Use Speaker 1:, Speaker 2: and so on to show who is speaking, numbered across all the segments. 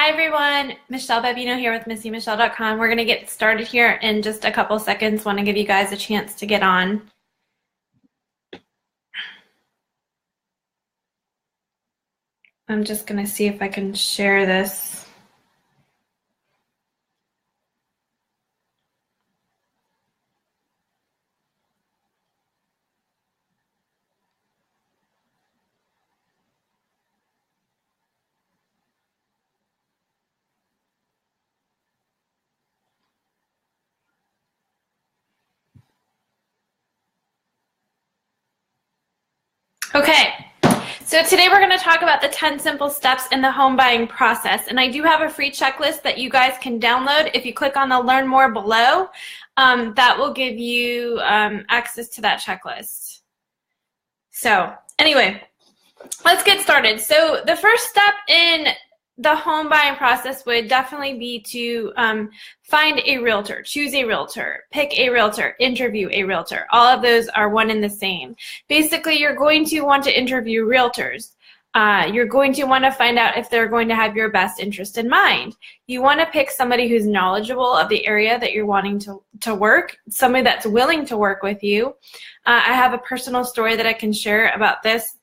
Speaker 1: Hi everyone, Michelle Babbino here with MissyMichelle.com. We're going to get started here in just a couple seconds. Want to give you guys a chance to get on. I'm just going to see if I can share this. Okay, so today we're going to talk about the 10 simple steps in the home buying process. And I do have a free checklist that you guys can download. If you click on the Learn More below, that will give you access to that checklist. So anyway, let's get started. So the first step in the home buying process would definitely be to find a realtor, choose a realtor, pick a realtor, interview a realtor. All of those are one and the same. Basically, you're going to want to interview realtors. You're going to want to find out if they're going to have your best interest in mind. You want to pick somebody who's knowledgeable of the area that you're wanting to work, somebody that's willing to work with you. I have a personal story that I can share about this.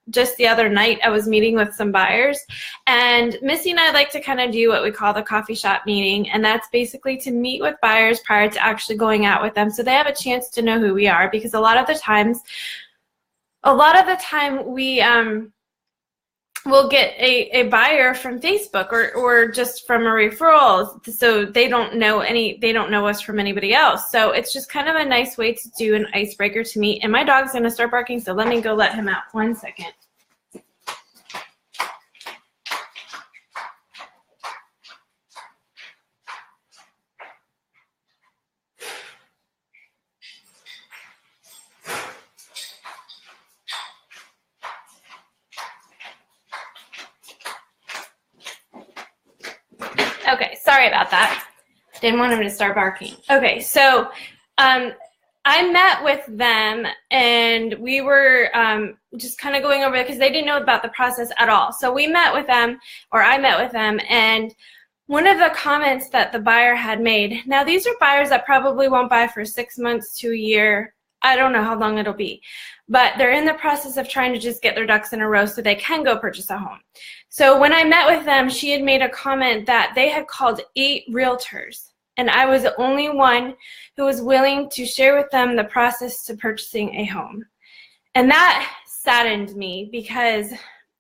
Speaker 1: Just the other night, I was meeting with some buyers, and Missy and I like to kind of do what we call the coffee shop meeting, and that's basically to meet with buyers prior to actually going out with them so they have a chance to know who we are, because a lot of the time we we'll get a buyer from Facebook or just from a referral, so they don't know us from anybody else. So it's just kind of a nice way to do an icebreaker to meet. And my dog's gonna start barking, so let me go let him out 1 second. Okay, sorry about that. Didn't want him to start barking. Okay, so I met with them, and we were just kind of going over it because they didn't know about the process at all. So we met with them, or I met with them, and one of the comments that the buyer had made, now these are buyers that probably won't buy for 6 months to a year. I don't know how long it'll be, but they're in the process of trying to just get their ducks in a row so they can go purchase a home. So when I met with them, she had made a comment that they had called 8 realtors, and I was the only one who was willing to share with them the process to purchasing a home. And that saddened me, because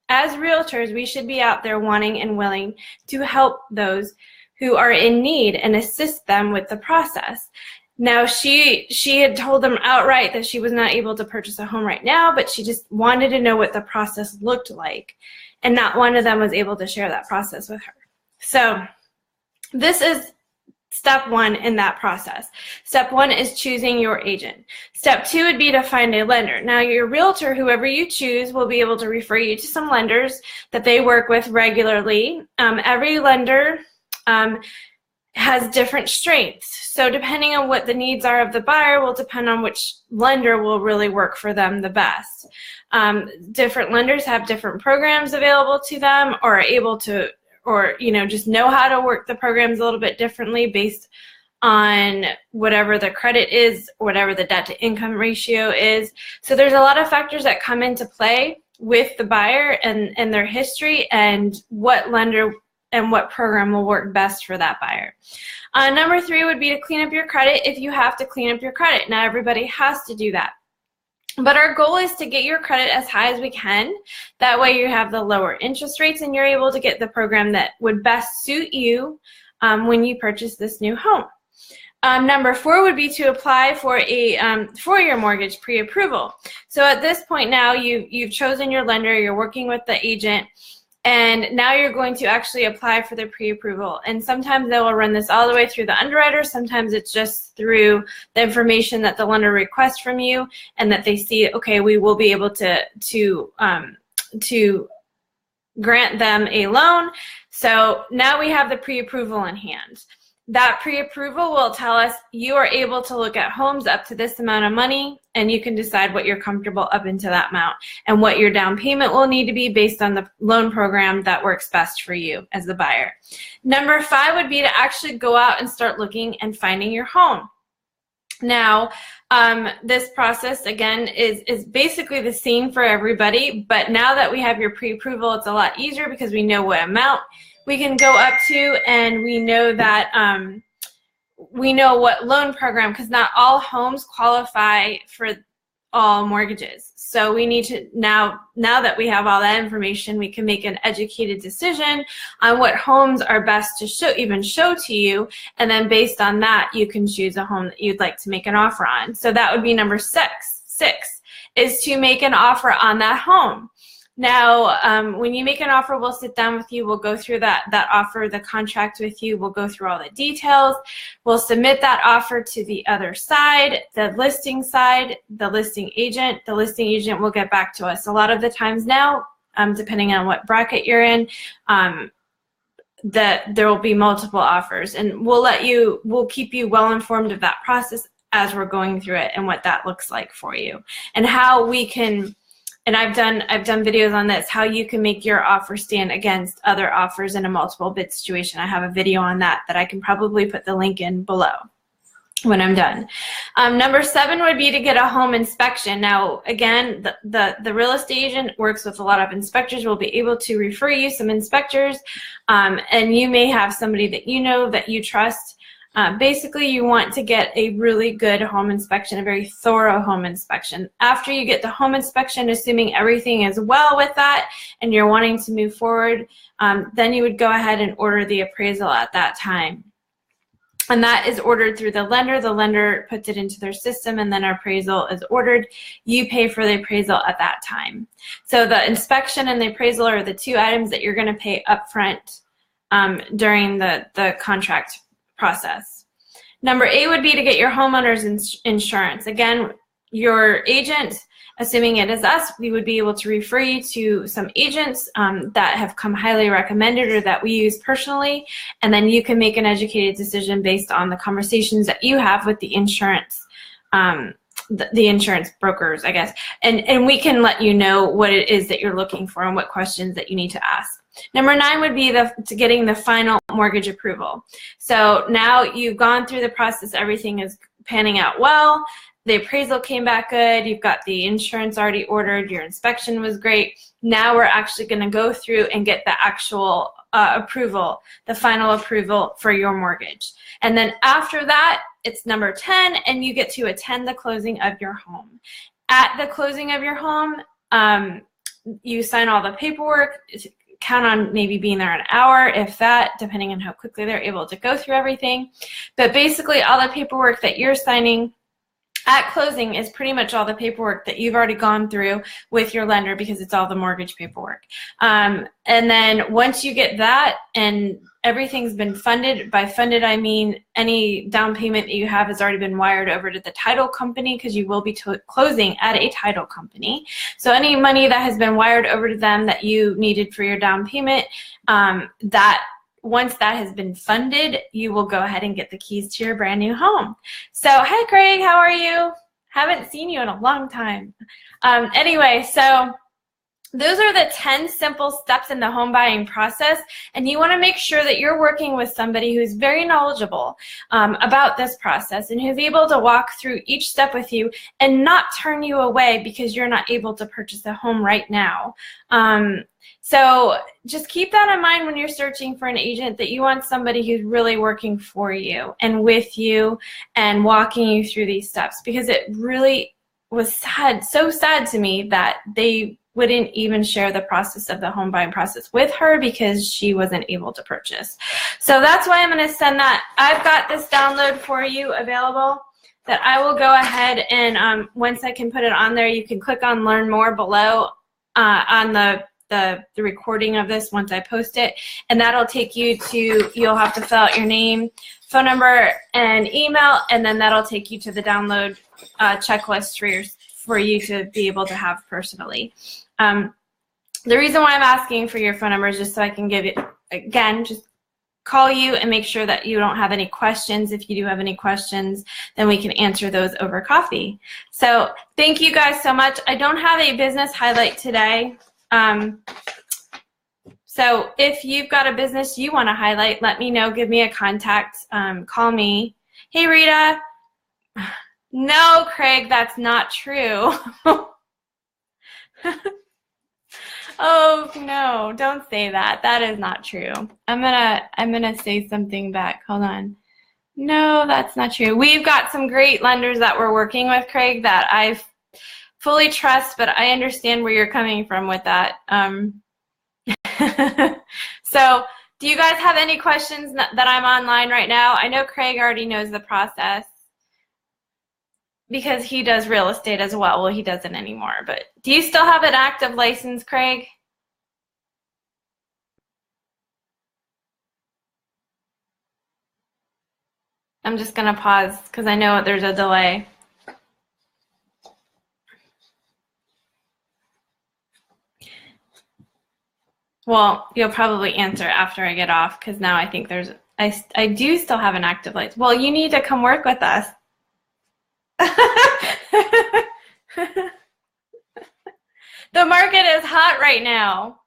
Speaker 1: as realtors, we should be out there wanting and willing to help those who are in need and assist them with the process. Now, she had told them outright that she was not able to purchase a home right now, but she just wanted to know what the process looked like. And not one of them was able to share that process with her. So this is step 1 in that process. Step 1 is choosing your agent. Step 2 would be to find a lender. Now, your realtor, whoever you choose, will be able to refer you to some lenders that they work with regularly. Every lender has different strengths. So depending on what the needs are of the buyer will depend on which lender will really work for them the best. Different lenders have different programs available to them, or are able to, or just know how to work the programs a little bit differently based on whatever the credit is, whatever the debt to income ratio is. So there's a lot of factors that come into play with the buyer and their history, and what lender and what program will work best for that buyer. Number 3 would be to clean up your credit if you have to clean up your credit. Not everybody has to do that. But our goal is to get your credit as high as we can. That way you have the lower interest rates and you're able to get the program that would best suit you when you purchase this new home. Number 4 would be to apply for a for-year mortgage pre-approval. So at this point now, you've chosen your lender, you're working with the agent, and now you're going to actually apply for the pre-approval. And sometimes they will run this all the way through the underwriter. Sometimes it's just through the information that the lender requests from you, and that they see, okay, we will be able to grant them a loan. So now we have the pre-approval in hand. That pre-approval will tell us you are able to look at homes up to this amount of money, and you can decide what you're comfortable up into that amount and what your down payment will need to be based on the loan program that works best for you as the buyer. Number 5 would be to actually go out and start looking and finding your home. Now, this process, again, is basically the same for everybody, but now that we have your pre-approval, it's a lot easier because we know what amount we can go up to, and we know that we know what loan program, because not all homes qualify for all mortgages. So we need to, now that we have all that information, we can make an educated decision on what homes are best to show to you, and then based on that, you can choose a home that you'd like to make an offer on. So that would be number 6 is to make an offer on that home. Now, when you make an offer, we'll sit down with you. We'll go through that offer, the contract with you. We'll go through all the details. We'll submit that offer to the other side, the listing agent. The listing agent will get back to us. A lot of the times now, depending on what bracket you're in, there will be multiple offers, and we'll keep you well informed of that process as we're going through it and what that looks like for you, and how we can. And I've done videos on this, how you can make your offer stand against other offers in a multiple bid situation. I have a video on that I can probably put the link in below when I'm done. Number 7 would be to get a home inspection. Now, again, the real estate agent works with a lot of inspectors. We'll be able to refer you some inspectors, and you may have somebody that you know that you trust. Basically, you want to get a really good home inspection, a very thorough home inspection. After you get the home inspection, assuming everything is well with that and you're wanting to move forward, then you would go ahead and order the appraisal at that time. And that is ordered through the lender. The lender puts it into their system, and then appraisal is ordered. You pay for the appraisal at that time. So the inspection and the appraisal are the 2 items that you're going to pay upfront during the contract process. Number 8 would be to get your homeowner's insurance. Again, your agent, assuming it is us, we would be able to refer you to some agents that have come highly recommended or that we use personally, and then you can make an educated decision based on the conversations that you have with the insurance the insurance brokers, I guess, and we can let you know what it is that you're looking for and what questions that you need to ask. Number 9 would be getting the final mortgage approval. So now you've gone through the process, everything is panning out well, the appraisal came back good, you've got the insurance already ordered, your inspection was great. Now we're actually going to go through and get the actual approval, the final approval for your mortgage. And then after that, it's number 10, and you get to attend the closing of your home. At the closing of your home, you sign all the paperwork. Count on maybe being there an hour, if that, depending on how quickly they're able to go through everything. But basically, all the paperwork that you're signing at closing is pretty much all the paperwork that you've already gone through with your lender, because it's all the mortgage paperwork. And then once you get that and everything's been funded, by funded I mean any down payment that you have has already been wired over to the title company, because you will be closing at a title company. So any money that has been wired over to them that you needed for your down payment, once that has been funded, you will go ahead and get the keys to your brand new home. So, hi Craig, how are you? Haven't seen you in a long time. Anyway, so those are the 10 simple steps in the home buying process, and you want to make sure that you're working with somebody who's very knowledgeable about this process and who's able to walk through each step with you and not turn you away because you're not able to purchase a home right now. So just keep that in mind when you're searching for an agent, that you want somebody who's really working for you and with you and walking you through these steps, because it really was sad, so sad to me that they wouldn't even share the process of the home buying process with her because she wasn't able to purchase. So that's why I'm going to send that. I've got this download for you available that I will go ahead and once I can put it on there, you can click on learn more below on the recording of this once I post it, and that'll take you to, you'll have to fill out your name, phone number, and email, and then that'll take you to the download checklist for you to be able to have personally. The reason why I'm asking for your phone number is just so I can give it, again, just call you and make sure that you don't have any questions. If you do have any questions, then we can answer those over coffee. So thank you guys so much. I don't have a business highlight today. So if you've got a business you want to highlight, let me know. Give me a contact. Call me. Hey, Rita. No, Craig, that's not true. Oh no, don't say that. That is not true. I'm gonna say something back. Hold on. No, that's not true. We've got some great lenders that we're working with, Craig, that I fully trust, but I understand where you're coming from with that. So do you guys have any questions that I'm online right now? I know Craig already knows the process because he does real estate as well. Well, he doesn't anymore, but do you still have an active license, Craig? I'm just gonna pause because I know there's a delay. Well, you'll probably answer after I get off because now I think I do still have an active license. Well, you need to come work with us. The market is hot right now.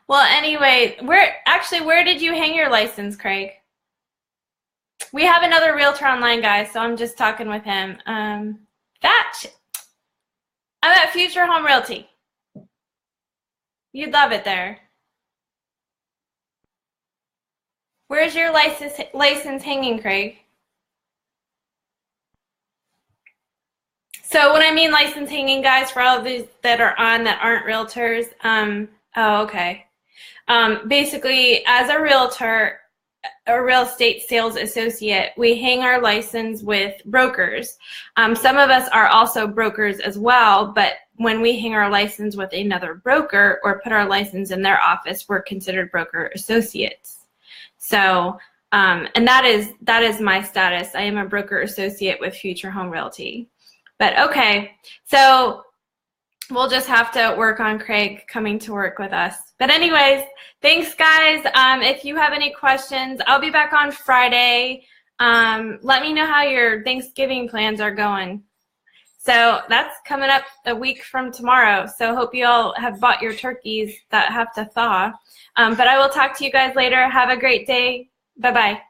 Speaker 1: Well, anyway, where did you hang your license, Craig? We have another realtor online, guys, so I'm just talking with him. I'm at Future Home Realty. You'd love it there. Where's your license hanging, Craig? So when I mean license hanging, guys, for all of these that are on that aren't realtors, oh, okay. Basically, as a realtor, a real estate sales associate, we hang our license with brokers. Some of us are also brokers as well, but when we hang our license with another broker or put our license in their office, we're considered broker associates. So, and that is my status. I am a broker associate with Future Home Realty. But okay, so we'll just have to work on Craig coming to work with us. But anyways, thanks, guys. If you have any questions, I'll be back on Friday. Let me know how your Thanksgiving plans are going. So that's coming up a week from tomorrow. So hope you all have bought your turkeys that have to thaw. But I will talk to you guys later. Have a great day. Bye-bye.